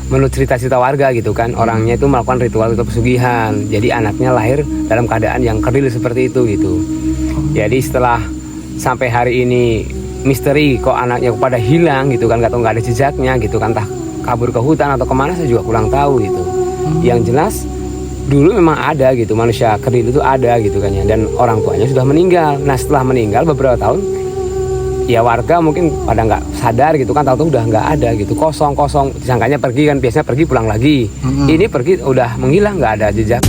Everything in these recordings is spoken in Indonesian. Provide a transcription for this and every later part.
menurut cerita-cerita warga gitu kan, orangnya itu melakukan ritual pesugihan. Jadi anaknya lahir dalam keadaan yang kerdil seperti itu gitu. Jadi setelah sampai hari ini misteri kok anaknya pada hilang gitu kan, nggak ada jejaknya gitu kan, entah kabur ke hutan atau kemana saya juga kurang tahu gitu. Yang jelas dulu memang ada gitu, manusia kerdil itu ada gitu kan ya, dan orang tuanya sudah meninggal. Nah setelah meninggal beberapa tahun, ya warga mungkin pada nggak sadar gitu kan, tahu-tahu udah nggak ada gitu, kosong, disangkanya pergi kan, biasanya pergi pulang lagi. Ini pergi udah menghilang, nggak ada jejak.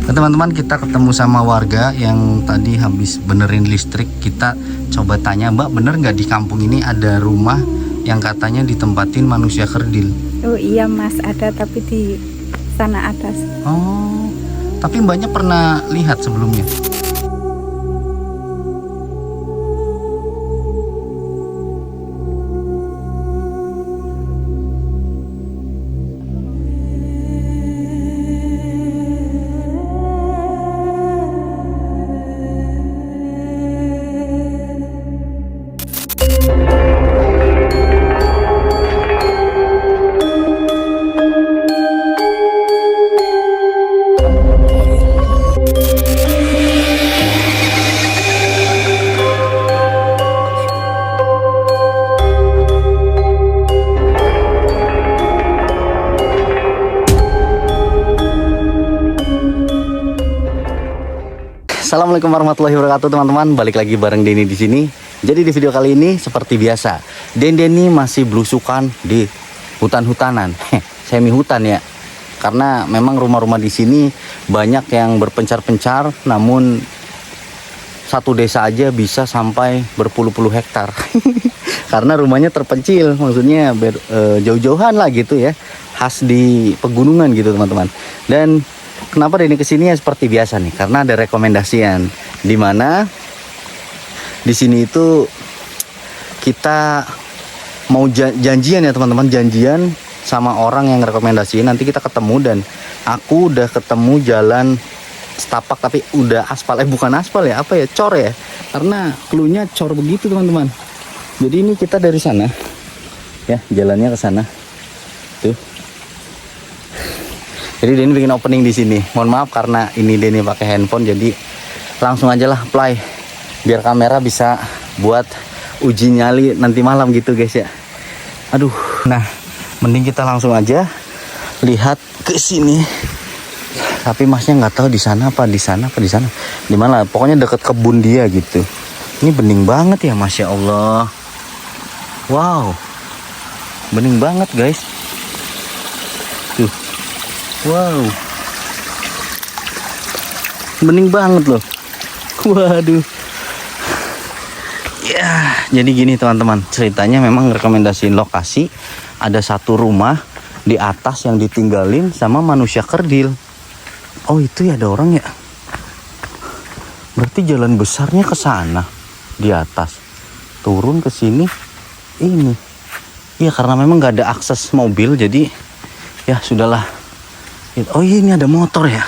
Nah, teman-teman, kita ketemu sama warga yang tadi habis benerin listrik. Kita coba tanya, Mbak, bener nggak di kampung ini ada rumah yang katanya ditempatin manusia kerdil? Oh iya Mas, ada, tapi di sana atas. Oh, tapi Mbaknya pernah lihat sebelumnya? Assalamualaikum warahmatullahi wabarakatuh, teman-teman. Balik lagi bareng Denny di sini. Jadi di video kali ini seperti biasa, Denny masih belusukan di hutan-hutanan, semi hutan ya. Karena memang rumah-rumah di sini banyak yang berpencar-pencar, namun satu desa aja bisa sampai berpuluh-puluh hektar. Karena rumahnya terpencil, maksudnya jauh-jauhan lah gitu ya, khas di pegunungan gitu teman-teman. Dan kenapa Denny kesini ya seperti biasa nih, karena ada rekomendasian di mana di sini itu kita mau janjian ya teman-teman, janjian sama orang yang rekomendasiin. Nanti kita ketemu dan aku udah ketemu jalan setapak tapi udah aspal, bukan aspal ya, apa ya, cor ya, karena cluenya cor begitu teman-teman. Jadi ini kita dari sana ya, jalannya ke sana tuh. Jadi Denny bikin opening di sini. Mohon maaf karena ini Denny pakai handphone, jadi langsung aja lah play biar kamera bisa buat uji nyali nanti malam gitu guys ya. Aduh, nah mending kita langsung aja lihat ke sini. Tapi masnya nggak tahu di sana apa di sana apa di sana. Di mana? Pokoknya deket kebun dia gitu. Ini bening banget ya, masya Allah. Wow, bening banget guys. Tuh. Wow, bening banget loh. Waduh. Ya, jadi gini teman-teman, ceritanya memang rekomendasiin lokasi. Ada satu rumah di atas yang ditinggalin sama manusia kerdil. Oh itu ya, ada orang ya. Berarti jalan besarnya ke sana, di atas, turun ke sini. Ini, ya karena memang nggak ada akses mobil, jadi ya sudahlah. Oh iya, ini ada motor ya.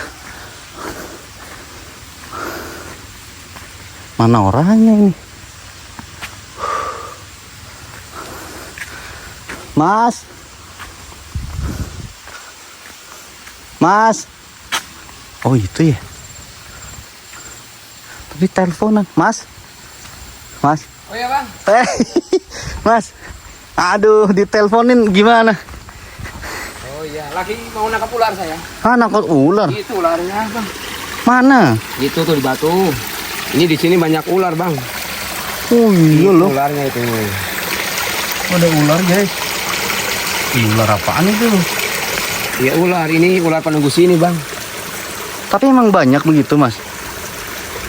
Mana orangnya ini? Mas. Mas. Oh itu ya. Tapi teleponan, Mas. Mas. Oh iya bang. Mas. Aduh, diteleponin gimana? Oh iya, lagi mau nangkap ular saya. Ah, nangkap ular. Itu ularnya bang. Mana? Itu tuh di batu. Ini di sini banyak ular bang. Oh iya loh. Ularnya itu. Ada ular guys. Ular apaan itu? Ya ular, ini ular penunggu sini bang. Tapi emang banyak begitu mas?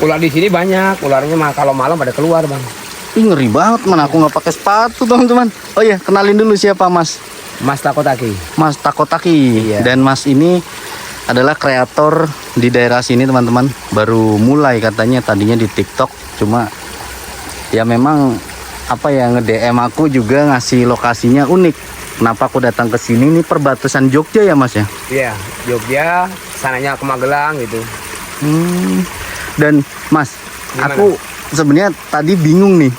Ular di sini banyak. Ularnya mah kalau malam pada keluar bang. Ih, ngeri banget, mana aku nggak pakai sepatu teman-teman. Oh iya, kenalin dulu siapa mas? Mas Takotaki. Mas Takotaki. Iya. Dan mas ini adalah kreator di daerah sini teman-teman. Baru mulai katanya, tadinya di TikTok. Cuma ya memang apa ya, nge-DM aku juga ngasih lokasinya unik. Kenapa aku datang ke sini? Ini perbatasan Jogja ya mas ya? Iya, Jogja, sananya ke Magelang gitu. Dan mas, gimana? aku sebenarnya tadi bingung nih.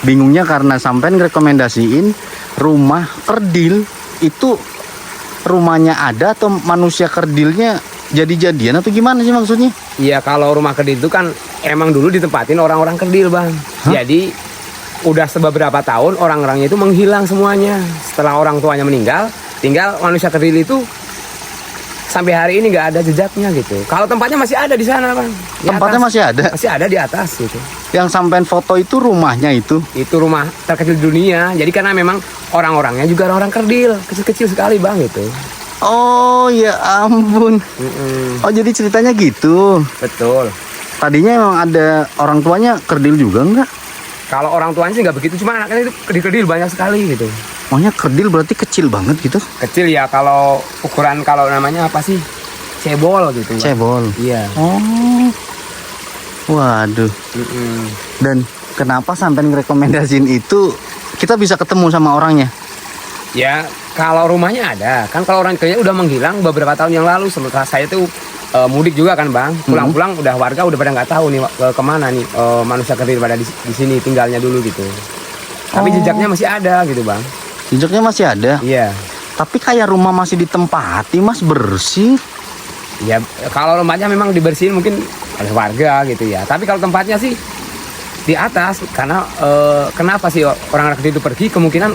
bingungnya karena sampean rekomendasiin rumah kerdil itu rumahnya ada atau manusia kerdilnya jadi-jadian atau gimana sih maksudnya? Iya, kalau rumah kerdil itu kan emang dulu ditempatin orang-orang kerdil, Bang. Hah? Jadi udah beberapa tahun orang-orangnya itu menghilang semuanya. Setelah orang tuanya meninggal, tinggal manusia kerdil itu sampai hari ini nggak ada jejaknya gitu. Kalau tempatnya masih ada di sana, Bang. Di Tempatnya atas. masih ada. Masih ada di atas gitu. Yang sampean foto itu rumahnya itu. Itu rumah terkecil di dunia. Jadi karena memang orang-orangnya juga orang kerdil, kecil-kecil sekali, Bang, gitu. Oh ya ampun. Oh jadi ceritanya gitu. Betul. Tadinya emang ada orang tuanya kerdil juga enggak? Kalau orang tuanya sih nggak begitu, cuma anaknya itu kerdil-kerdil banyak sekali gitu. Makanya kerdil berarti kecil banget gitu. Kecil ya, kalau ukuran kalau namanya apa sih? Cebol gitu, Bang. Cebol. Iya. Oh. Waduh. Dan kenapa sampean ngerekomendasiin itu? Kita bisa ketemu sama orangnya. Ya, kalau rumahnya ada. Kan kalau orang kayaknya udah menghilang beberapa tahun yang lalu. Sementara saya tuh mudik juga kan, Bang. Pulang-pulang udah warga udah pada nggak tahu nih kemana nih manusia kerdil pada di sini tinggalnya dulu gitu. Tapi jejaknya masih ada gitu, Bang. Jejaknya masih ada. Iya. Tapi kayak rumah masih ditempati, Mas, bersih. Ya, kalau rumahnya memang dibersihin mungkin oleh warga gitu ya. Tapi kalau tempatnya sih di atas, karena kenapa sih orang kerdil itu pergi? Kemungkinan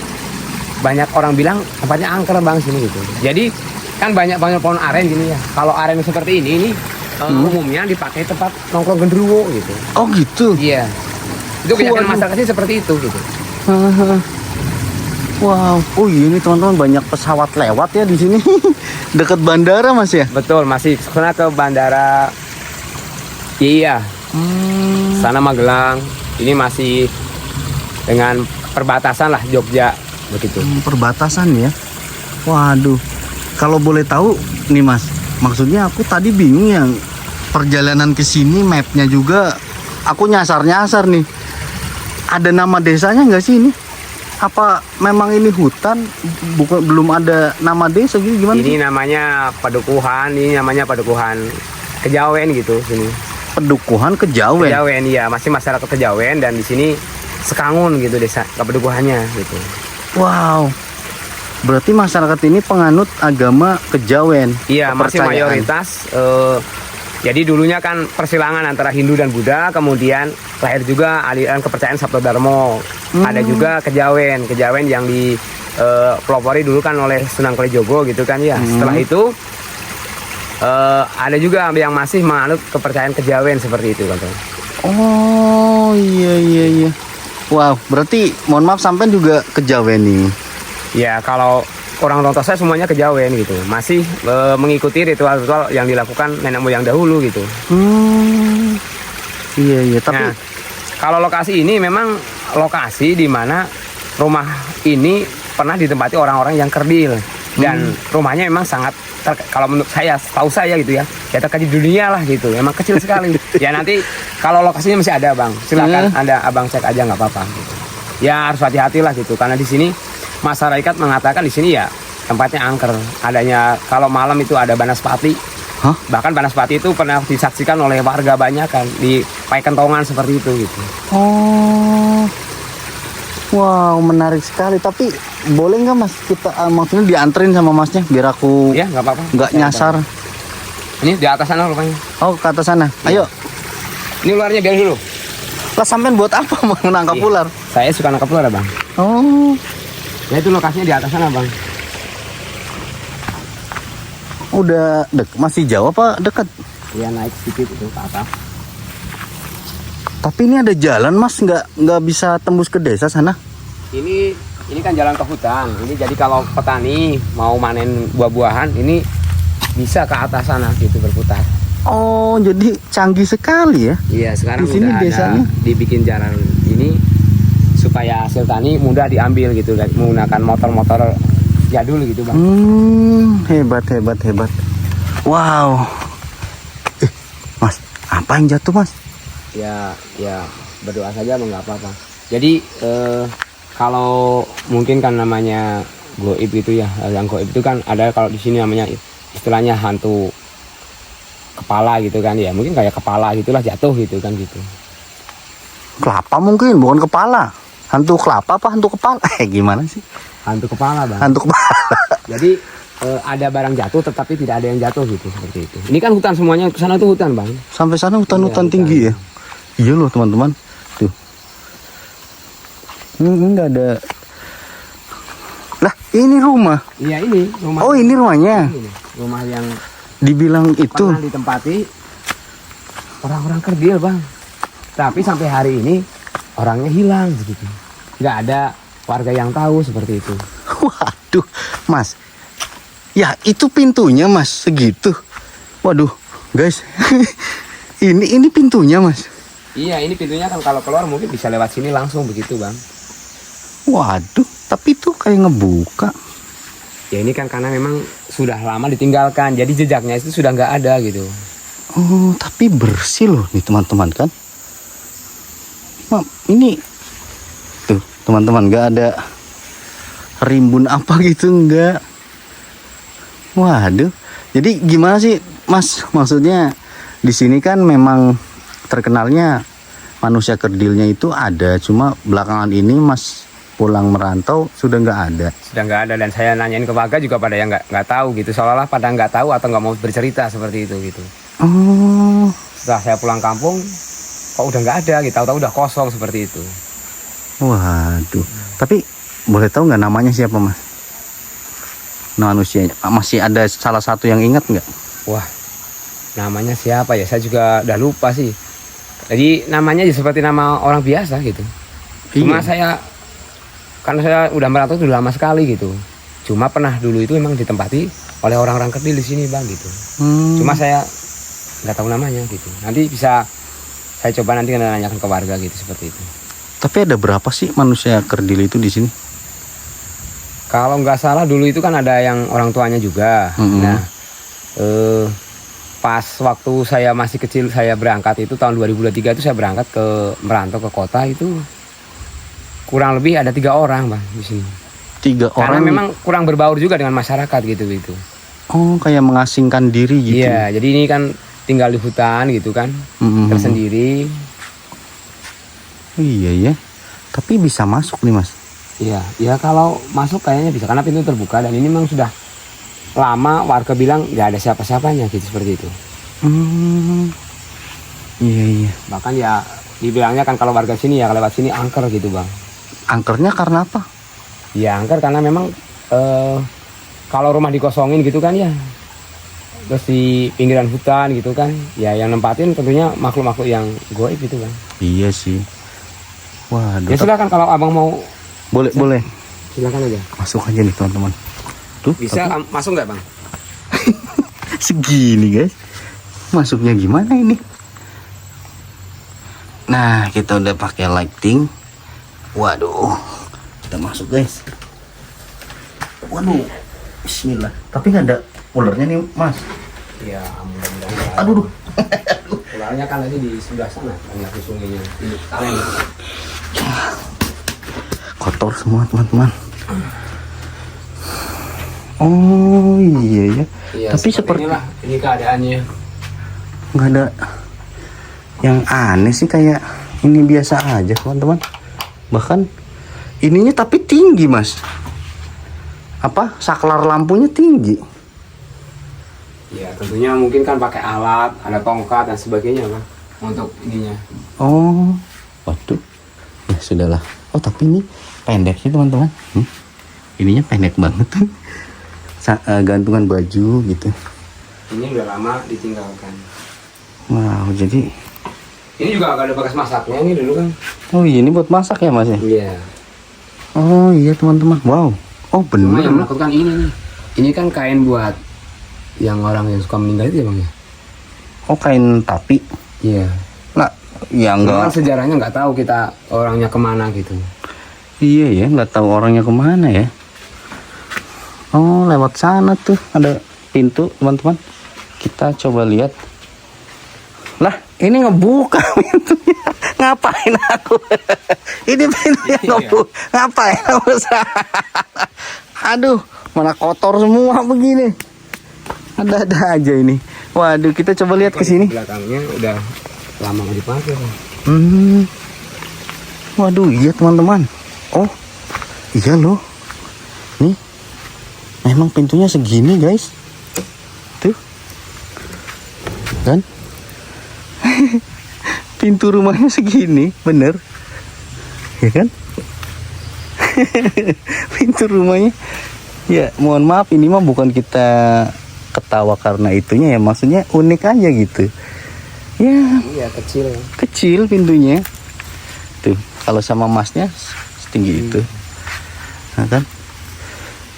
banyak orang bilang tempatnya angker, Bang, sini gitu. Jadi kan banyak pohon aren gini ya. Kalau aren seperti ini umumnya dipakai tempat nongkrong genderuwo gitu. Oh gitu. Iya. Itu keyakinan Waduh. masyarakat sih seperti itu gitu. Wow. Oh iya, ini teman-teman banyak pesawat lewat ya di sini. Dekat bandara, Mas ya? Betul, masih sana ke bandara. Iya. Sana Magelang. Ini masih dengan perbatasan lah Jogja begitu. Perbatasan ya. Waduh. Kalau boleh tahu nih, Mas. Maksudnya aku tadi bingung yang perjalanan ke sini mapnya juga aku nyasar-nyasar nih. Ada nama desanya nggak sih ini? Apa memang ini hutan? Bukan, belum ada nama desa gitu gimana? Ini sih? namanya Padukuhan, ini namanya Padukuhan Kejawen gitu sini. Pedukuhan Kejawen. Kejawen ya, masih masyarakat Kejawen dan di sini Sekangun gitu desa kepedukuhannya gitu. Wow. Berarti masyarakat ini penganut agama Kejawen. Iya, masih Kepercayaan. mayoritas. Jadi dulunya kan persilangan antara Hindu dan Buddha, kemudian lahir juga aliran kepercayaan Sabtodarmo. Ada juga Kejawen yang di pelopori dulu kan oleh Sunan Kalijogo gitu kan ya. Setelah itu ada juga yang masih menganut kepercayaan Kejawen seperti itu kan. Oh iya. Wow, berarti mohon maaf sampean juga Kejawen nih. Ya, kalau orang tua saya semuanya Kejawen gitu, masih mengikuti ritual-ritual yang dilakukan nenek moyang dahulu gitu. Iya. Tapi Nah, kalau lokasi ini memang lokasi di mana rumah ini pernah ditempati orang-orang yang kerdil dan rumahnya memang sangat kalau menurut saya, tahu saya gitu ya terkecil di dunia lah gitu, memang kecil sekali. Ya nanti kalau lokasinya masih ada, Bang, silakan Anda abang cek aja nggak apa-apa. Gitu. Ya harus hati-hati lah gitu, karena di sini masyarakat mengatakan di sini ya tempatnya angker. Adanya kalau malam itu ada banaspati. Hah? Bahkan banaspati itu pernah disaksikan oleh warga banyak kan di Pai Kentongan seperti itu gitu. oh. Wow, menarik sekali. Tapi boleh nggak, Mas, kita maksudnya dianterin sama Masnya biar aku Ya nggak apa-apa. nggak nyasar. Ini di atas sana rupanya. Oh, ke atas sana. Ayo. Ini ularnya biar dulu. Lah sampean buat apa mau menangkap Iya. ular? Saya suka nangkap ular, Bang. Oh. Ya itu lokasinya di atas sana, Bang. Udah masih jauh apa dekat? Ya naik sedikit itu ke atas. Tapi ini ada jalan, Mas, nggak bisa tembus ke desa sana? Ini kan jalan ke hutan. Ini jadi kalau petani mau manen buah-buahan ini bisa ke atas sana gitu berputar. Oh, jadi canggih sekali ya? Iya, sekarang Di sini udah desanya? ada dibikin jalan ini supaya hasil tani mudah diambil gitu, menggunakan motor-motor jadul gitu, Bang. Hebat. Wow. Mas, apa yang jatuh, Mas? Ya berdoa saja nggak apa-apa. Jadi kalau mungkin kan namanya goib itu ya, yang goib itu kan ada kalau di sini namanya istilahnya hantu kepala gitu kan ya, mungkin kayak kepala gitulah jatuh gitu kan gitu. Kelapa mungkin, bukan kepala. Hantu kelapa apa hantu kepala? Gimana sih? Hantu kepala bang. Hantu kepala. Jadi ada barang jatuh tetapi tidak ada yang jatuh gitu seperti itu. Ini kan hutan semuanya, ke sana tuh hutan bang. Sampai sana hutan-hutan Iya, tinggi ya. Iya loh teman-teman. Tuh. Ini nggak ada. Lah ini rumah. Iya ini rumah. Oh ini rumahnya. Ini, rumah yang Dibilang itu. pernah ditempati orang-orang kerdil bang. Tapi sampai hari ini orangnya hilang begitu. Nggak ada warga yang tahu seperti itu. Waduh, Mas. Ya itu pintunya Mas segitu. Waduh, guys. ini pintunya Mas. Iya ini pintunya kan kalau keluar mungkin bisa lewat sini langsung begitu bang. Waduh, tapi itu kayak ngebuka. Ya ini kan karena memang sudah lama ditinggalkan. Jadi jejaknya itu sudah nggak ada gitu. Oh, tapi bersih loh nih teman-teman kan. Ini tuh teman-teman nggak ada rimbun apa gitu nggak. Waduh, jadi gimana sih Mas? Maksudnya di sini kan memang terkenalnya manusia kerdilnya itu ada, cuma belakangan ini Mas pulang merantau sudah nggak ada. Sudah nggak ada dan saya nanyain ke warga juga pada yang nggak tahu gitu. Seolah-olah pada nggak tahu atau nggak mau bercerita seperti itu gitu. Oh, Setelah saya pulang kampung, kok udah nggak ada gitu. Tahu-tahu udah kosong seperti itu. waduh. Tapi boleh tahu nggak namanya siapa Mas? Manusianya masih ada salah satu yang ingat nggak? Wah, namanya siapa ya? Saya juga udah lupa sih. Jadi namanya ya seperti nama orang biasa gitu. Cuma saya karena saya udah merantau sudah lama sekali gitu. Cuma pernah dulu itu memang ditempati oleh orang-orang kerdil di sini bang gitu. Cuma saya nggak tahu namanya gitu. Nanti bisa saya coba nanti nanyakan ke warga gitu seperti itu. Tapi ada berapa sih manusia kerdil itu di sini? Kalau nggak salah dulu itu kan ada yang orang tuanya juga. Nah, pas waktu saya masih kecil saya berangkat itu tahun 2023 itu saya berangkat ke merantau ke kota itu kurang lebih ada 3 orang bang di sini. 3 Karena orang. memang kurang berbaur juga dengan masyarakat gitu. Oh, kayak mengasingkan diri gitu. Iya, jadi ini kan tinggal di hutan gitu kan, tersendiri. Iya ya. Tapi bisa masuk nih Mas. Iya, ya kalau masuk kayaknya bisa karena pintu terbuka dan ini memang sudah lama warga bilang nggak ada siapa-siapanya gitu seperti itu. Iya. Bahkan ya dibilangnya kan kalau warga sini ya lewat sini angker gitu bang. Angkernya karena apa? Ya angker karena memang kalau rumah dikosongin gitu kan ya, terus di pinggiran hutan gitu kan, ya yang nempatin tentunya makhluk-makhluk yang goib gitu kan. Iya sih. Waduh. Ya silakan kalau abang mau. Boleh. Silakan aja. Masuk aja nih teman-teman. Tuh. Bisa masuk nggak bang? Segini guys. Masuknya gimana ini? Nah, kita udah pakai lighting. Waduh. Kita masuk guys. Waduh. Bismillah. Tapi nggak ada ularnya nih Mas. Iya, mudah-mudahan. Aduh. Ularnya kan tadi di sebelah sana, banyak sungainya. Ini kalian. Kotor semua teman-teman. Oh iya ya. Iya, tapi seperti inilah ini keadaannya. nggak ada yang aneh sih, kayak ini biasa aja teman-teman. Bahkan ininya tapi tinggi Mas. Apa saklar lampunya tinggi. Ya tentunya mungkin kan pakai alat, ada tongkat dan sebagainya kan untuk ininya. Oh, waduh. Ya sudahlah. Oh tapi ini pendek sih teman-teman. Ininya pendek banget. Gantungan baju gitu. Ini udah lama ditinggalkan. Wow, jadi Ini juga agak ada bekas masaknya ini dulu kan. oh iya, ini buat masak ya Mas ya? Iya. Oh iya teman-teman. Wow. Oh Cuma yang bener. menakutkan ini nih. Ini kan kain buat yang orang yang suka meninggal itu ya bang ya. Oh kain tapi. Iya. Nah, ya Memang enggak. sejarahnya nggak tahu kita orangnya kemana gitu. Iya ya, nggak tahu orangnya kemana ya. Oh lewat sana tuh ada pintu teman-teman. Kita coba lihat. Lah ini ngebuka pintunya. Ngapain aku? Ini pintunya ngebuka. Ngapain aku? Aduh, mana kotor semua begini. Ada-ada aja ini. Waduh, kita coba lihat ke sini. Belakangnya udah lama nggak dipakai. Bang. Waduh, iya teman-teman. Oh, iya loh. Nih, memang pintunya segini guys. Tuh, kan? Pintu rumahnya segini, bener, ya kan? Pintu rumahnya. Ya, mohon maaf, ini mah bukan kita ketawa karena itunya ya, maksudnya unik aja gitu. Ya, Iya, kecil. kecil pintunya. Tuh, kalau sama masnya setinggi itu. Nah kan,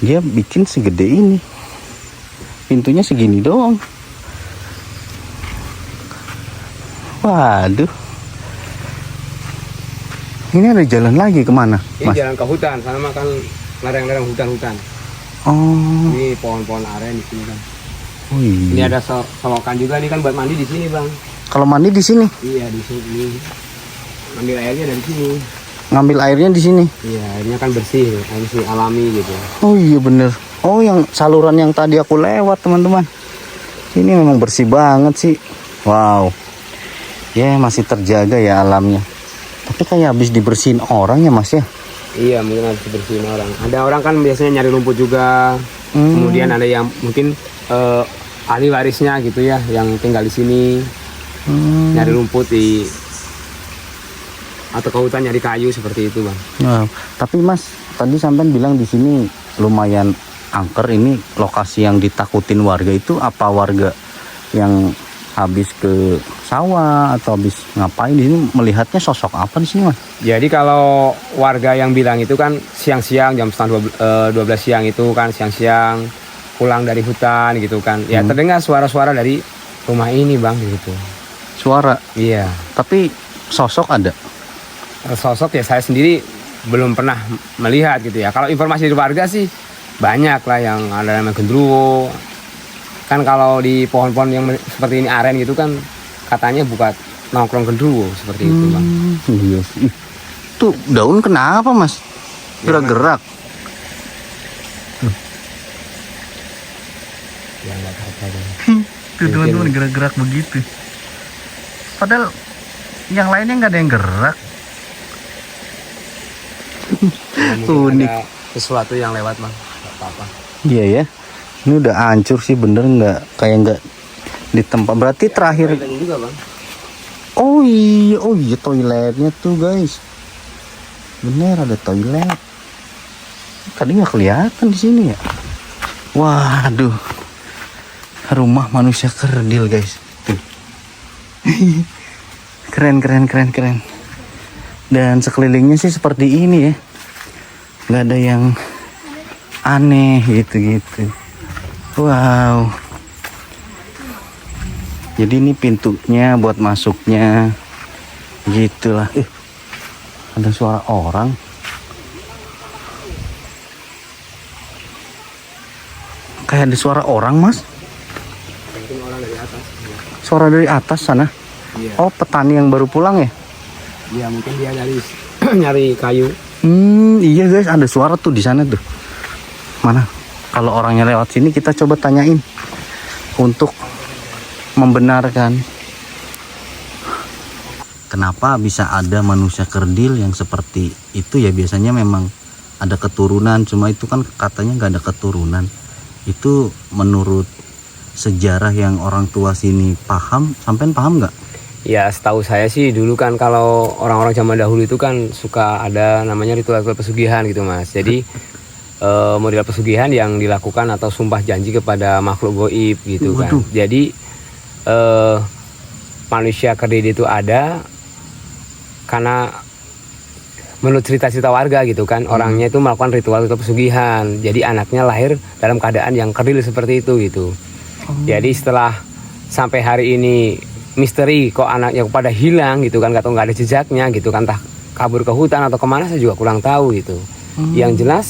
dia bikin segede ini. Pintunya segini doang. Waduh. Ini ada jalan lagi kemana, Ini Mas? jalan ke hutan, sana mah kan lereng-lereng hutan-hutan. Oh, Ini pohon-pohon aren di sini kan. oh Ini iya. ada selokan juga nih kan buat mandi di sini, Bang. Kalau mandi di sini, Iya, di sini. Ambil airnya dari sini. ngambil airnya di sini. Iya, airnya kan bersih, alami gitu. Oh iya bener. Oh, yang saluran yang tadi aku lewat, teman-teman. Ini memang bersih banget sih. Wow. Ya, masih terjaga ya alamnya. Tapi kayak habis dibersihin orang ya, Mas ya. Iya, mungkin harus dibersihin orang. Ada orang kan biasanya nyari rumput juga. Kemudian ada yang mungkin ahli warisnya gitu ya, yang tinggal di sini nyari rumput di atau ke hutan nyari kayu seperti itu, Bang. Nah, tapi Mas, tadi sampean bilang di sini lumayan angker. Ini lokasi yang ditakutin warga itu apa warga yang habis ke sawah atau habis ngapain di sini, melihatnya sosok apa di sini, Mas? Jadi kalau warga yang bilang itu kan siang-siang jam setengah 12 siang itu kan siang-siang pulang dari hutan gitu kan. Ya terdengar suara-suara dari rumah ini, Bang, gitu. Suara, Iya. tapi sosok ada. Sosok ya saya sendiri belum pernah melihat gitu ya. Kalau informasi dari warga sih banyak lah yang ada namanya gendruwo. Kan kalau di pohon-pohon yang seperti ini aren gitu kan katanya buat nongkrong gendruwo seperti itu, Bang. Iya sih. Tuh daun kenapa, Mas? Gerak-gerak. Ya nggak apa-apa, Bang. Tuh teman-teman gerak-gerak begitu. Padahal yang lainnya nggak ada yang gerak. Mungkin Unik. ada sesuatu yang lewat, Bang. Nggak apa-apa. Iya ya. Ini udah hancur sih, bener nggak? Kayak nggak di tempat. Berarti terakhir. Ini juga, Bang. Oh iya toiletnya tuh guys. Bener ada toilet. Tadi nggak kelihatan di sini ya. Waduh. Rumah manusia kerdil guys. Tuh. Keren. Dan sekelilingnya sih seperti ini ya. Nggak ada yang aneh gitu. Wow. Jadi ini pintunya buat masuknya. Gitulah. Ada suara orang. Kayak ada suara orang, Mas. Mungkin orang dari atas. Suara dari atas sana. Iya. Oh, petani yang baru pulang ya? Iya, mungkin dia dari nyari kayu. Iya guys, ada suara tuh di sana tuh. Mana? Kalau orangnya lewat sini kita coba tanyain untuk membenarkan. Kenapa bisa ada manusia kerdil yang seperti itu ya? Biasanya memang ada keturunan, cuma itu kan katanya nggak ada keturunan. Itu menurut sejarah yang orang tua sini paham, sampean paham nggak? Ya, setahu saya sih dulu kan kalau orang-orang zaman dahulu itu kan suka ada namanya ritual-ritual pesugihan gitu, Mas. Jadi model pesugihan yang dilakukan atau sumpah janji kepada makhluk goib gitu kan. Waduh. Jadi manusia kerdil itu ada karena menurut cerita-cerita warga gitu kan, orangnya itu melakukan ritual-ritual pesugihan. Jadi anaknya lahir dalam keadaan yang kerdil seperti itu gitu. Jadi setelah sampai hari ini misteri kok anaknya pada hilang gitu kan, atau nggak ada jejaknya gitu kan, entah kabur ke hutan atau kemana saya juga kurang tahu gitu. Yang jelas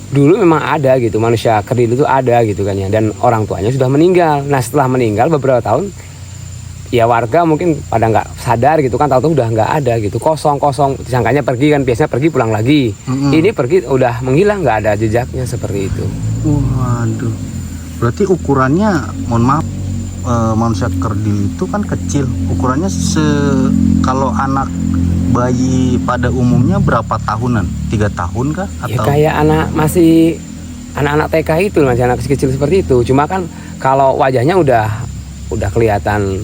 dulu memang ada gitu, manusia kerdil itu ada gitu kan ya, dan orang tuanya sudah meninggal. Nah setelah meninggal beberapa tahun ya warga mungkin pada nggak sadar gitu kan, tahu-tahu udah nggak ada gitu, kosong disangkanya pergi kan, biasanya pergi pulang lagi. Ini pergi udah menghilang, nggak ada jejaknya seperti itu. Waduh. Berarti ukurannya, mohon maaf, manusia kerdil itu kan kecil, ukurannya kalau anak bayi pada umumnya berapa tahunan? 3 tahun kah? Ya Atau kayak anak-anak TK itu, masih anak kecil seperti itu. Cuma kan kalau wajahnya udah kelihatan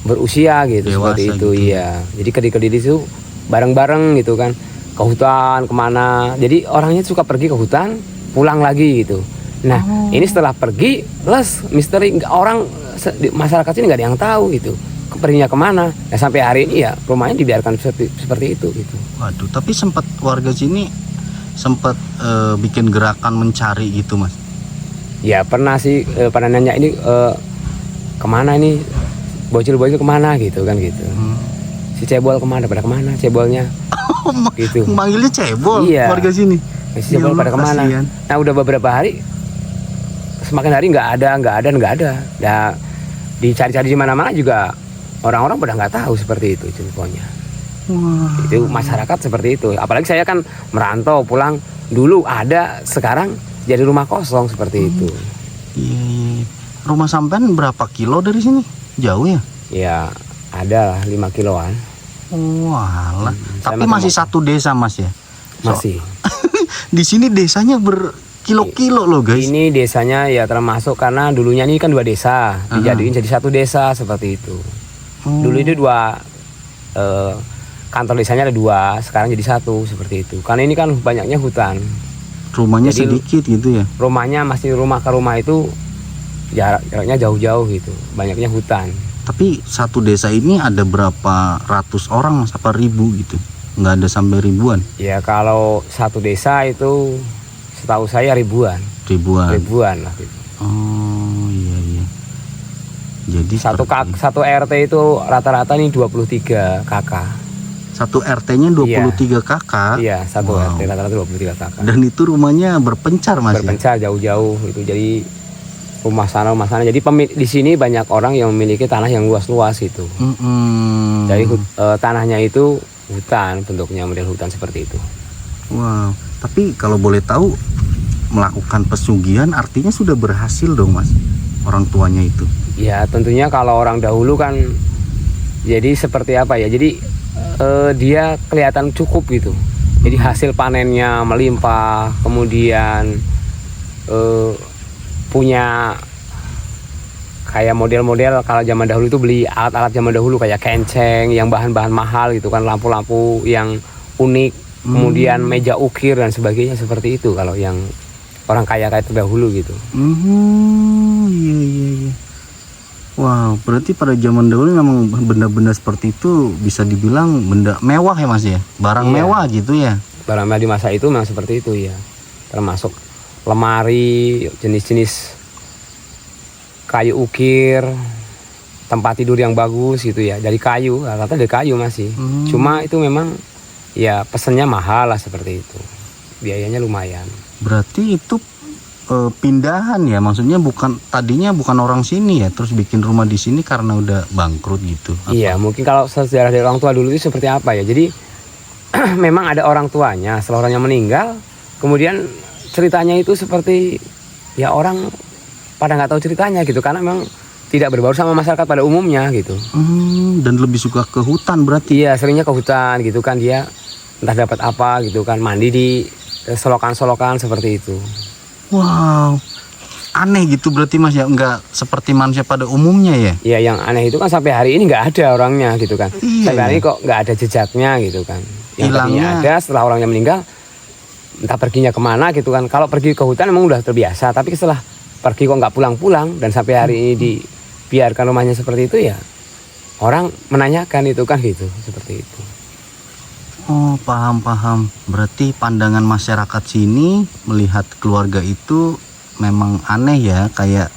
berusia gitu, Dewasa seperti itu. gitu. Iya. Jadi kediri-kediri itu bareng-bareng gitu kan, ke hutan kemana. Jadi orangnya suka pergi ke hutan, pulang lagi gitu. Nah, ini setelah pergi, misteri orang masyarakat sini nggak ada yang tahu gitu. Perginya kemana? Nah, sampai hari ini ya rumahnya dibiarkan seperti itu gitu. waduh, tapi sempat warga sini sempat bikin gerakan mencari gitu, Mas. Ya pernah sih pada nanya ini kemana ini bocil-bocil kemana gitu kan gitu. Si cebol kemana? Pada kemana cebolnya? Gitu. Manggilnya cebol Iya. warga sini. Si cebol Ya pada Allah, kemana? kasihan. Nah udah beberapa hari, semakin hari nggak ada. Nah dicari-cari di mana-mana juga orang-orang pada nggak tahu seperti itu infonya. Wah. Itu masyarakat seperti itu. Apalagi saya kan merantau pulang dulu ada, sekarang jadi rumah kosong seperti itu. Iya. Rumah sampean berapa kilo dari sini? Jauh ya? Ya ada lah 5 kiloan. Walah. saya Tapi makan masih makan. satu desa, Mas ya. Masih. Di sini desanya berkilo-kilo loh, guys. Ini desanya ya termasuk karena dulunya ini kan 2 desa, dijadiin jadi 1 desa seperti itu. Dulu itu 2 kantor desanya ada 2, sekarang jadi 1 seperti itu. Karena ini kan banyaknya hutan. Rumahnya Jadi sedikit gitu ya. Rumahnya masih rumah ke rumah itu jaraknya jauh-jauh gitu. Banyaknya hutan. Tapi satu desa ini ada berapa ratus orang, Mas? Apa ribu gitu? Nggak ada sampai ribuan. Ya kalau 1 desa itu setahu saya ribuan lah gitu. Oh iya. Jadi Satu RT itu rata-rata nih 23 kakak. satu RT-nya 23 kakak. Iya, satu Wow. RT rata-rata 23 kakak. Dan itu rumahnya berpencar, Mas. Ya? Berpencar jauh-jauh itu, jadi rumah sana. Jadi di sini banyak orang yang memiliki tanah yang luas-luas gitu. Jadi tanahnya itu hutan, bentuknya model hutan seperti itu. Wow. Tapi kalau boleh tahu, melakukan pesugihan artinya sudah berhasil dong, Mas, orang tuanya itu. Ya tentunya kalau orang dahulu kan jadi seperti apa ya, jadi dia kelihatan cukup gitu. Jadi hasil panennya melimpah, kemudian punya kayak model-model kalau zaman dahulu itu beli alat-alat zaman dahulu kayak kenceng yang bahan-bahan mahal gitu kan, lampu-lampu yang unik, kemudian meja ukir dan sebagainya seperti itu kalau yang orang kaya kayak terdahulu gitu. Iya. Wow, berarti pada zaman dahulu memang benda-benda seperti itu bisa dibilang benda mewah ya, Mas ya? Barang Iya. mewah gitu ya? Barang di masa itu memang seperti itu ya. Termasuk lemari, jenis-jenis kayu ukir, tempat tidur yang bagus gitu ya. Dari kayu, rata-rata dari kayu masih. Cuma itu memang ya pesennya mahal lah seperti itu. Biayanya lumayan. Berarti itu pindahan ya, maksudnya tadinya bukan orang sini ya, terus bikin rumah di sini karena udah bangkrut gitu. Apa? Iya, mungkin kalau sejarah dari orang tua dulu itu seperti apa ya. Jadi memang ada orang tuanya, setelah orangnya meninggal, kemudian ceritanya itu seperti ya orang pada nggak tahu ceritanya gitu, karena memang tidak berbaur sama masyarakat pada umumnya gitu. Dan lebih suka ke hutan berarti. Iya, seringnya ke hutan gitu kan, dia entah dapat apa gitu kan, mandi di solokan-solokan seperti itu. Wow, aneh gitu berarti, Mas ya, nggak seperti manusia pada umumnya ya? Iya, yang aneh itu kan sampai hari ini nggak ada orangnya gitu kan. Iya, Sampai hari iya. ini kok nggak ada jejaknya gitu kan. Yang tadinya Hilangnya. ada setelah orangnya meninggal, entah perginya kemana gitu kan. Kalau pergi ke hutan memang udah terbiasa, tapi setelah pergi kok nggak pulang-pulang dan sampai hari ini dibiarkan rumahnya seperti itu ya, orang menanyakan itu kan gitu, seperti itu. Oh, paham. Berarti pandangan masyarakat sini melihat keluarga itu memang aneh ya, kayak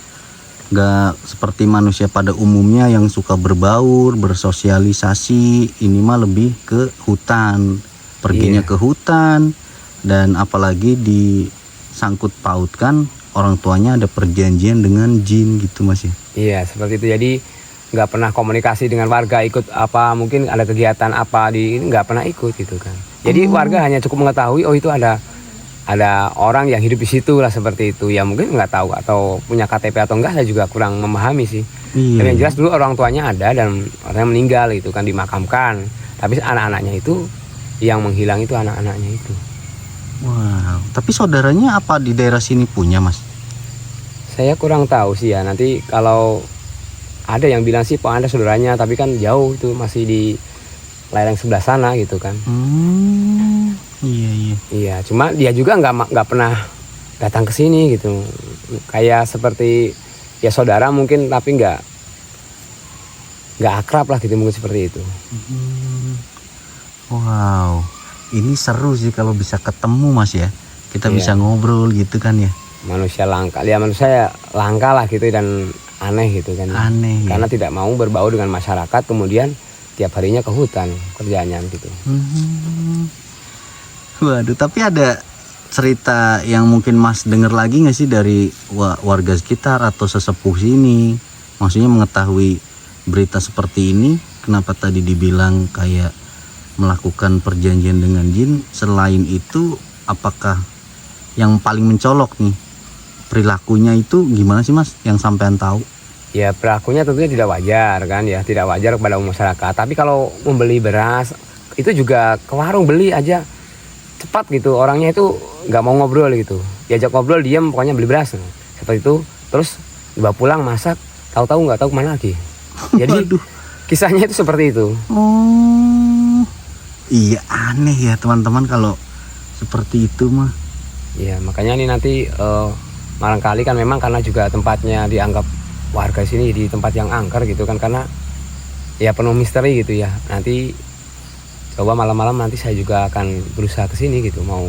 nggak seperti manusia pada umumnya yang suka berbaur, bersosialisasi. Ini mah lebih ke hutan, perginya Iya. ke hutan, dan apalagi disangkut pautkan orang tuanya ada perjanjian dengan jin gitu, Mas ya. Iya, seperti itu. Jadi nggak pernah komunikasi dengan warga, ikut apa, mungkin ada kegiatan apa di ini nggak pernah ikut gitu kan. Jadi warga hanya cukup mengetahui oh itu ada orang yang hidup di situ lah seperti itu. Ya mungkin nggak tahu atau punya KTP atau enggak, saya juga kurang memahami sih. Iya. Dan yang jelas dulu orang tuanya ada dan orangnya meninggal gitu kan, dimakamkan. Tapi anak-anaknya itu yang menghilang itu anak-anaknya itu. Wow. Tapi saudaranya apa di daerah sini punya, Mas? Saya kurang tahu sih ya. Nanti kalau ada yang bilang sih Pak Anda saudaranya, tapi kan jauh itu, masih di lereng sebelah sana gitu kan. Iya iya. Iya, cuma dia juga nggak pernah datang ke sini gitu. Kayak seperti ya saudara mungkin, tapi nggak akrab lah gitu, mungkin seperti itu. Wow. Ini seru sih kalau bisa ketemu, Mas ya. Kita Iya. bisa ngobrol gitu kan ya. Manusia langka, ya manusia langka lah gitu, dan aneh gitu kan. Aneh ya. Karena tidak mau berbaur dengan masyarakat, kemudian tiap harinya ke hutan kerjaannya gitu. Waduh, tapi ada cerita yang mungkin Mas denger lagi nggak sih dari warga sekitar atau sesepuh sini? Maksudnya mengetahui berita seperti ini, kenapa tadi dibilang kayak melakukan perjanjian dengan jin? Selain itu, apakah yang paling mencolok nih perilakunya itu gimana sih, Mas, yang sampean tahu? Ya perilakunya tentunya tidak wajar kan ya, tidak wajar kepada masyarakat. Tapi kalau membeli beras itu juga ke warung beli aja cepat gitu, orangnya itu nggak mau ngobrol gitu, diajak ngobrol diam, pokoknya beli beras seperti itu, terus dibawa pulang masak, tahu-tahu nggak tahu kemana lagi. Jadi Waduh. kisahnya itu seperti itu. Oh, iya, aneh ya teman-teman kalau seperti itu mah. Ya makanya ini nanti barangkali kan memang karena juga tempatnya dianggap warga sini di tempat yang angker gitu kan, karena ya penuh misteri gitu ya. Nanti coba malam-malam nanti saya juga akan berusaha ke sini gitu, mau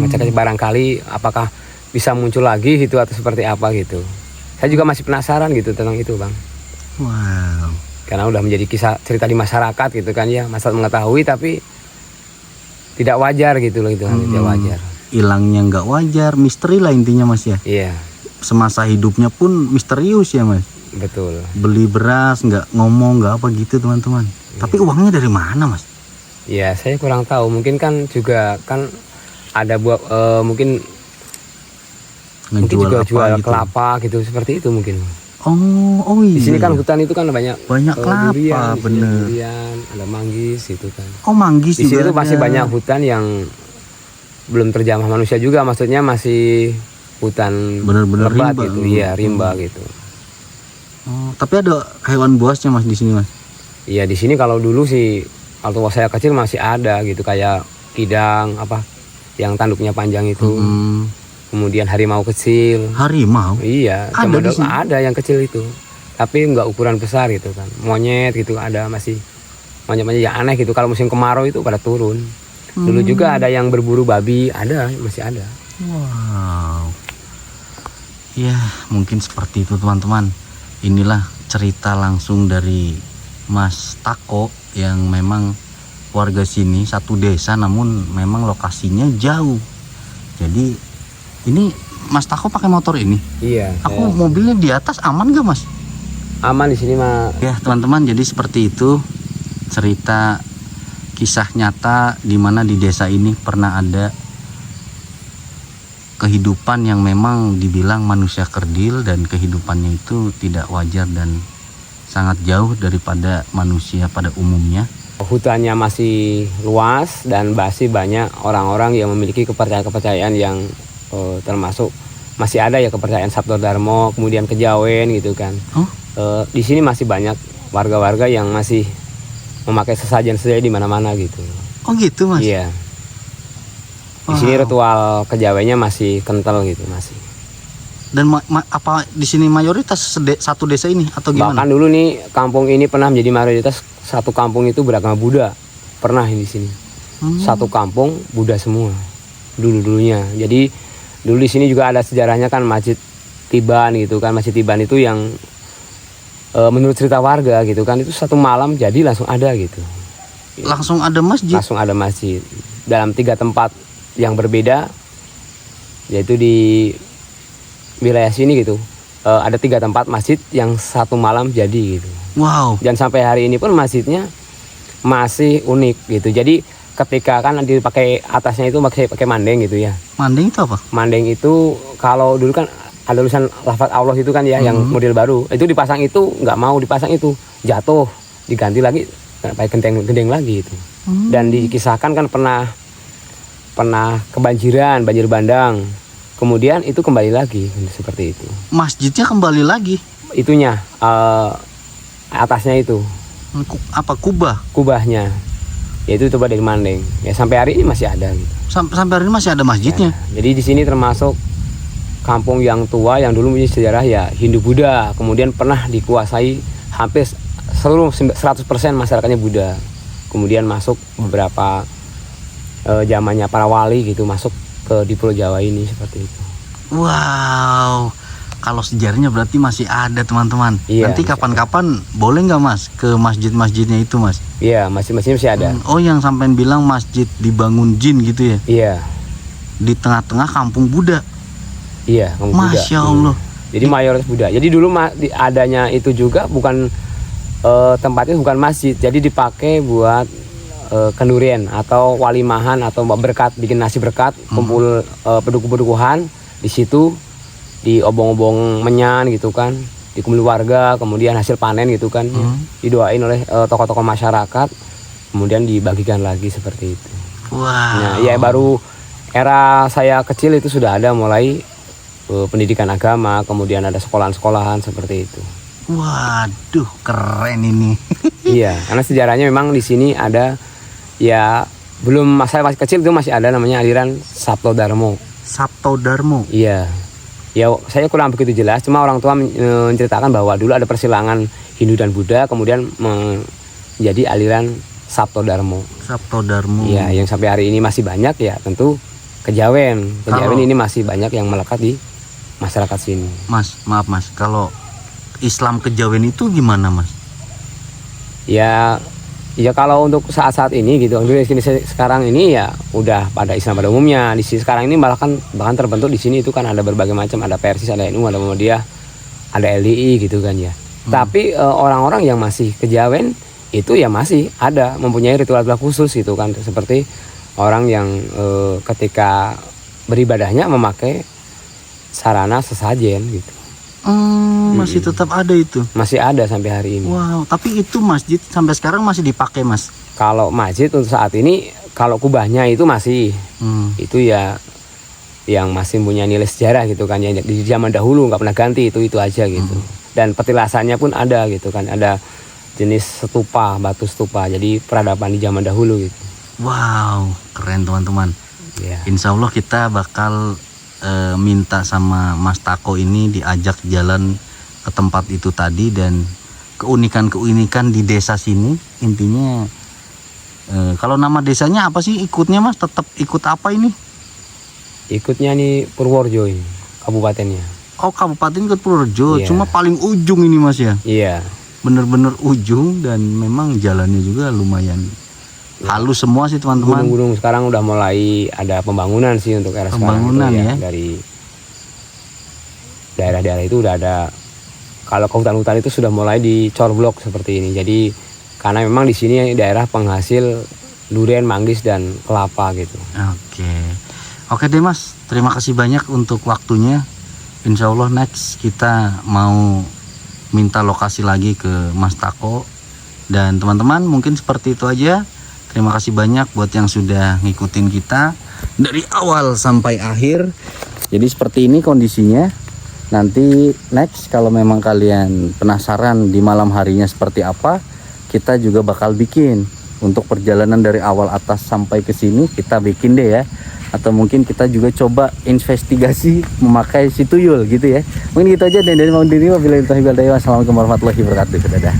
ngecek aja barangkali apakah bisa muncul lagi gitu atau seperti apa gitu. Saya juga masih penasaran gitu tentang itu, Bang. Wow. Karena udah menjadi kisah cerita di masyarakat gitu kan ya, masyarakat mengetahui tapi tidak wajar gitu loh, itu tidak wajar. Hilangnya nggak wajar, misteri lah intinya, Mas ya. Iya, Semasa hidupnya pun misterius ya, Mas. betul. Beli beras nggak ngomong nggak apa gitu teman-teman. Tapi uangnya dari mana, Mas? Ya saya kurang tahu, mungkin kan juga kan ada buat mungkin juga apa jual gitu? kelapa gitu, seperti itu mungkin. Oh iya. Di sini kan hutan itu kan banyak kelapa, durian, di sini bener. durian, ada manggis gitu kan. Oh, manggis Di sini juga tuh masih ada. banyak hutan yang belum terjamah manusia juga, maksudnya masih hutan Bener-bener lebat rimba. gitu, iya rimba gitu. Oh, tapi ada hewan buasnya, Mas, di sini, Mas. Iya, di sini kalau dulu sih, kalau saya kecil masih ada gitu, kayak kidang apa yang tanduknya panjang itu. Kemudian harimau kecil. Harimau? Iya, Ada cuma di sini? ada yang kecil itu. Tapi nggak ukuran besar gitu kan. Monyet gitu ada, masih monyet-monyet yang aneh gitu. Kalau musim kemarau itu pada turun. Dulu juga ada yang berburu babi, ada, masih ada. Wow. Ya, mungkin seperti itu teman-teman. Inilah cerita langsung dari Mas Tako yang memang warga sini, satu desa, namun memang lokasinya jauh. Jadi ini Mas Tako pakai motor ini. Iya. Aku mobilnya di atas, aman gak, Mas? Aman di sini mah. Ya teman-teman, jadi seperti itu cerita kisah nyata di mana di desa ini pernah ada kehidupan yang memang dibilang manusia kerdil, dan kehidupannya itu tidak wajar dan sangat jauh daripada manusia pada umumnya. Hutannya masih luas dan masih banyak orang-orang yang memiliki kepercayaan-kepercayaan yang termasuk masih ada ya kepercayaan Sabto Darmo, kemudian Kejawen gitu kan. Di sini masih banyak warga-warga yang masih memakai sesajen-sesajen di mana-mana gitu. Oh gitu, Mas? Iya. Di sini ritual Kejawennya masih kental gitu, masih. Dan apa di sini mayoritas satu desa ini atau gimana? Bahkan dulu nih kampung ini pernah menjadi mayoritas satu kampung itu beragama Buddha. Pernah di sini. Satu kampung Buddha semua. Dulu-dulunya. Jadi dulu di sini juga ada sejarahnya kan Masjid Tiban gitu kan. Masjid Tiban itu yang menurut cerita warga gitu kan, itu satu malam jadi langsung ada gitu. Langsung ada masjid? Langsung ada masjid. Dalam 3 tempat yang berbeda, yaitu di wilayah sini gitu. Ada 3 tempat masjid yang satu malam jadi gitu. Wow. Dan sampai hari ini pun masjidnya masih unik gitu. Jadi ketika kan dipakai atasnya itu pakai mandeng gitu ya. Mandeng itu apa? Mandeng itu kalau dulu kan ada tulisan lafaz Allah itu kan ya, yang model baru. Itu dipasang itu nggak mau dipasang itu, jatuh, diganti lagi pakai gendeng lagi itu. Dan dikisahkan kan pernah kebanjiran, banjir bandang. Kemudian itu kembali lagi seperti itu. Masjidnya kembali lagi. Itunya atasnya itu Apa kubahnya. Yaitu coba dari Mandeng. Ya sampai hari ini masih ada gitu. Sampai hari ini masih ada masjidnya. Ya, jadi di sini termasuk kampung yang tua yang dulu punya sejarah ya Hindu Buddha. Kemudian pernah dikuasai hampir seluruh 100% masyarakatnya Buddha. Kemudian masuk beberapa zamannya para wali gitu masuk di Pulau Jawa ini seperti itu. Wow. Kalau sejarahnya berarti masih ada teman-teman. Iya, Nanti kapan-kapan boleh nggak Mas ke masjid-masjidnya itu Mas? Iya, masjid-masjid masih ada. Oh, yang sampean bilang masjid dibangun jin gitu ya? Iya. Di tengah-tengah kampung Buddha. Iya, kampung Buddha. Masya Allah. Jadi mayoritas Buddha. Jadi dulu adanya itu juga bukan tempatnya bukan masjid. Jadi dipakai buat kendurian atau walimahan atau berkat, bikin nasi berkat, kumpul pedukuh-pedukuhan di situ. Di obong-obong menyan gitu kan, dikumpul warga, kemudian hasil panen gitu kan, didoain oleh tokoh-tokoh masyarakat, kemudian dibagikan lagi seperti itu. Wow. Nah, ya baru era saya kecil itu sudah ada mulai pendidikan agama, kemudian ada sekolahan-sekolahan seperti itu. Waduh, keren ini. Iya, karena sejarahnya memang di sini ada ya belum saya masih kecil itu masih ada namanya aliran Sabto Darmo. Sabto Darmo. Iya. Ya saya kurang begitu jelas, cuma orang tua menceritakan bahwa dulu ada persilangan Hindu dan Buddha, kemudian menjadi aliran Sabto Darmo. Sabto Darmo. Iya, yang sampai hari ini masih banyak ya tentu Kejawen. Kejawen ini masih banyak yang melekat di masyarakat sini. Mas, maaf Mas, kalau Islam Kejawen itu gimana Mas? Ya kalau untuk saat-saat ini gitu, di sini sekarang ini ya udah pada Islam pada umumnya. Di sini sekarang ini bahkan terbentuk di sini itu kan ada berbagai macam, ada Persis, ada NU, ada Muhammadiyah, ada LDI gitu kan ya. Tapi orang-orang yang masih Kejawen itu ya masih ada mempunyai ritual-ritual khusus gitu kan, seperti orang yang ketika beribadahnya memakai sarana sesajen gitu. Masih tetap ada itu. Masih ada sampai hari ini. Wow, tapi itu masjid sampai sekarang masih dipakai Mas. Kalau masjid untuk saat ini, kalau kubahnya itu masih itu ya yang masih punya nilai sejarah gitu kan ya, di zaman dahulu nggak pernah ganti itu aja gitu. Dan petilasannya pun ada gitu kan, ada jenis stupa, batu stupa, jadi peradaban di zaman dahulu gitu. Wow, keren teman-teman. Ya. Insya Allah kita bakal minta sama Mas Tako ini diajak jalan ke tempat itu tadi, dan keunikan-keunikan di desa sini. Intinya kalau nama desanya apa sih ikutnya Mas? Tetap ikut apa ini? Ikutnya nih Purworejo ini, kabupatennya. Oh, kabupaten ikut Purworejo. Iya. Cuma paling ujung ini Mas ya? Iya. Bener-bener ujung, dan memang jalannya juga lumayan halus semua sih teman-teman. Gunung-gunung sekarang udah mulai ada pembangunan sih untuk era Pembangunan sekarang itu ya. Dari daerah-daerah itu udah ada. Kalau ke hutan-hutan itu sudah mulai dicor blok seperti ini. Jadi karena memang di sini daerah penghasil durian, manggis dan kelapa gitu. Oke deh Mas, terima kasih banyak untuk waktunya. Insya Allah next kita mau minta lokasi lagi ke Mas Tako. Dan teman-teman mungkin seperti itu aja. Terima kasih banyak buat yang sudah ngikutin kita dari awal sampai akhir. Jadi seperti ini kondisinya. Nanti next kalau memang kalian penasaran di malam harinya seperti apa, kita juga bakal bikin. Untuk perjalanan dari awal atas sampai ke sini kita bikin deh ya. Atau mungkin kita juga coba investigasi memakai si tuyul gitu ya. Mungkin gitu aja, dan dari mau diri wabillahi taufiq wal hidayah. Wassalamualaikum warahmatullahi wabarakatuh. Dadah.